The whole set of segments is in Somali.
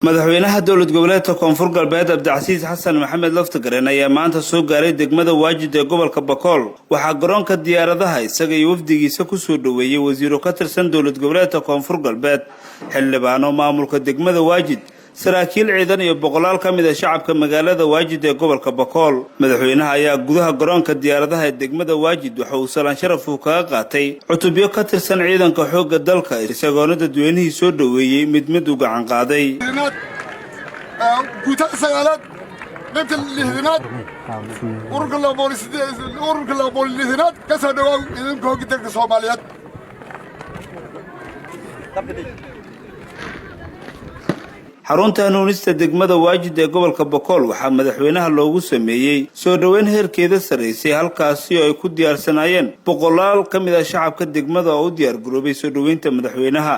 madaxweynaha dowlad goboleedka koonfur galbeed Cabdicasiis Xasan Maxamed Laftagareen ayaa maanta soo gaaray degmada Waajid ee gobolka Bakool waxaa garoonka diyaaradaha isaga iyo wafdigiisa ku soo dhaweeyay wasiiro ka tirsan dowlad goboleedka koonfur galbeed xildhibaano maamulka degmada Waajid saraakiil ciidan iyo boqolaal ka mid ah shacabka magaalada Waajid ee gobolka Bakool madaxweynaha ayaa gudaha garoonka diyaaradaha ee degmada Waajid waxa uu salaan sharaf u kaga qaatay cutubyo ka tirsan ciidanka xoogga dalka isagoo dadweynihii soo dhaweeyay mid u gacan qaaday guuta sagaalad inta lixdanaad ururka la boolisidinaad ka soo dhawaw idinka hogga dalka Soomaaliyeed xarunta hanuunista degmada Waajid ee gobolka Bakool waxaa madaxweynaha loogu sameeyay soo dhaweyn heerkeeda sareysay halkaasi oo ay ku diyaarsanaayeen boqolaal ka mid ah shacabka degmada oo u diyaar garoobay soo dhaweynta madaxweynaha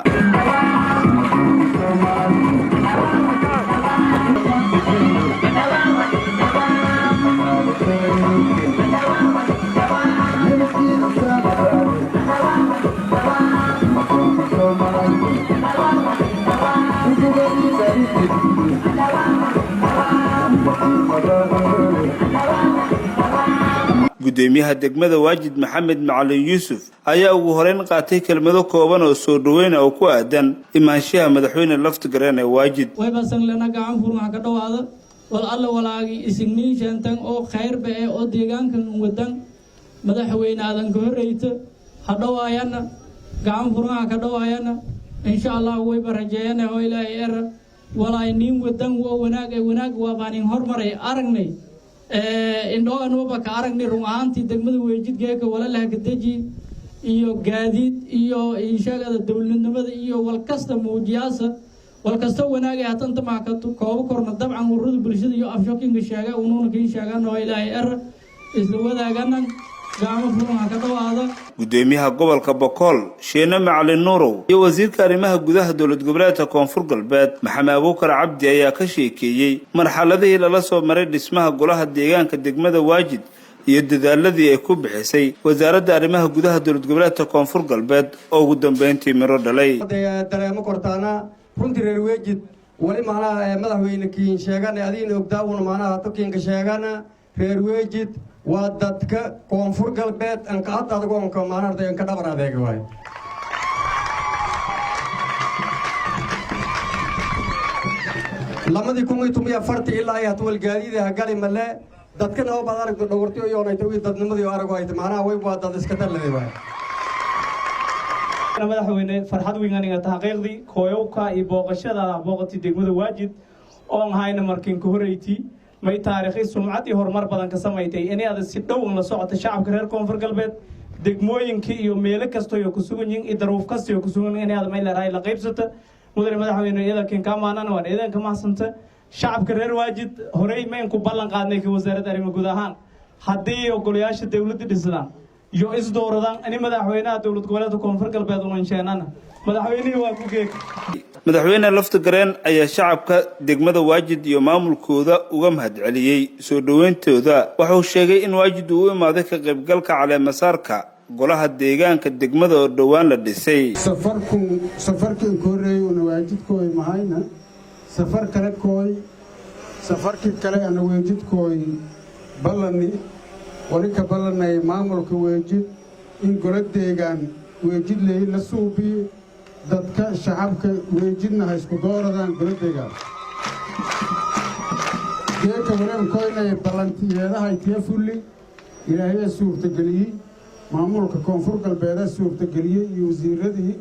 gudoomiyaha degmada Waajid Maxamed Macalin Yuusuf ayaa ugu horeyn qaatay kelmado kooban oo soo dhaweyn oo ku aadan imaanshaha madaxweyne Laftagareen ee Waajid way basan lana gacan furma ka dhawaada wal alla walaagi isigniin shantan oo khayr baa oo deegaankan wadan madaxweynadan ka horeeyta hadhawaayana gacan furma ka dhawaayana insha Allah way barajeeyana oo Ilaahay er walaay nin wadan oo wanaag waa baanin hormaray aragnay indho anuba ka aragnay ruuxaantii degmada Waajid geeka walaalaha gadeji iyo gaadiid iyo inshaqada dawladnimada iyo walkasta muujiyaasa walkasta wanaag ay hatanta ma ka koob korna dabcan ururada bulshada iyo afshokinga sheega uuna ka sheegaan oo Ilaahay er isla wadaaganan gudoomiyaha gobolka Bakool Sheena Macalin Nuurow iyo wasiirka arrimaha gudaha dowlad goboleedka koonfur galbeed Maxamed Abuukar Cabdi ayaa ka sheekeeyay marxaladii la soo maray dhismaha golaha deegaanka degmada Waajid iyo dadaaladii ay ku bixisay wasaaradda arrimaha gudaha dowlad goboleedka koonfur galbeed oo ugu dambeyntii miro dhalay dareemo kortaana runtii reer Waajid wali macnaha madaxweyne kiin sheegan adiin ogdaawna macnaha tokiinka sheegana reer Waajid waa dadka koonfur galbeed aan ka hadlaadgoonka maartay aan ka dhabar adeeg waay lamadii kumay tumiya farti ilaa ay hatwal gaadiida gali male dadka noo baad aragto dhowrtiyo iyo ay tawi dadnimadii arago ay macnaha way waa dad iska talay waay madaxweyne farxad weyn aniga taqiiqdi kooyowka iyo booqashada booqati degmada Waajid oo hayna markin ka horeeytii may taariikhi sumcad iyo horumar badan ka sameeyay inay aad si dhow la socoto shacabka reer koonfur galbeed degmooyinkii iyo meelo kasta oo ku sugan yihiin idaruuf kasta oo ku sugan inay aad meel raay la qaybsato mudane madaxweyne iyada ka maanana waa ciidanka maasanta shacabka reer Waajid horey meen ku ballan qaadnay ka wasaaradda arrimaha gudaha hadii ogolayaasha dawladda dhisnaa iyo isdooradaan in madaxweynaha dowlad goboleedka koonfur galbeed uu anshaanana madaxweynuhu waa ku geek madaxweyne Laftagareen ayaa shacabka degmada Waajid iyo maamulkooda uga mahadceliyay soo dhaweyntooda waxa uu sheegay in Waajid uu imaaday ka qaybgalka caleemasaarka golaha deegaanka degmada oo dhawaan la dhisay safarkii koreey oo Waajid kooy mahayna safarkii kale aan Waajid kooy balani wali ka balanay maamulka Waajid in golaha deegaan Waajid la suubiyo dadka shacabka Waajidna isku dooradaan goladeega geeka wareem koynay balantiyeedaha ay fulli Ilaahay suurta galiyay maamulka koonfur galbeed suurta galiyay iyo wasiiradii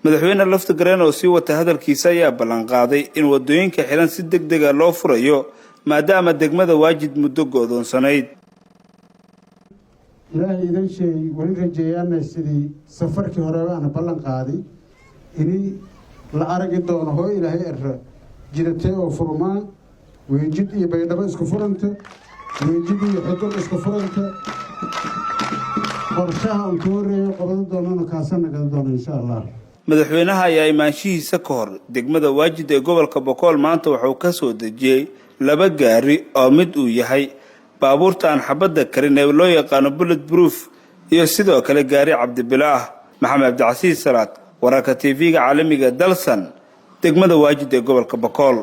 madaxweyne Laftagareen oo si wata hadalkiisa ayaa ballan qaaday in wadooyinka xiran si degdeg ah loo furayo maadaama degmada Waajid muddo go'doonsanayd ilaahay idan sheey wali rajeeyana sidii safarkii hore aan ballan qaaday inay la aragi doono hoo Ilaahay jiratay oo furmaan Waajid iyo Baydhabo isku furanta Waajid iyo Xudur isku furanta qorshaha aan ku horeeyo qabado doonana kaasana gal doono insha Allah madaxweynaha ayaa imaanshihiisa ka hor degmada Waajid ee gobolka Bakool maanta wuxuu ka soo dejiyay laba gaari oo mid uu yahay baabuurta aan xabadda karin ee loo yaqaan bullet proof iyo sidoo kale gaari Cabdi Bilaah Maxamed Cabdicasiis Salaad wararka TV-ga caalamiga dalsan degmada waajid ee gobolka Bakool.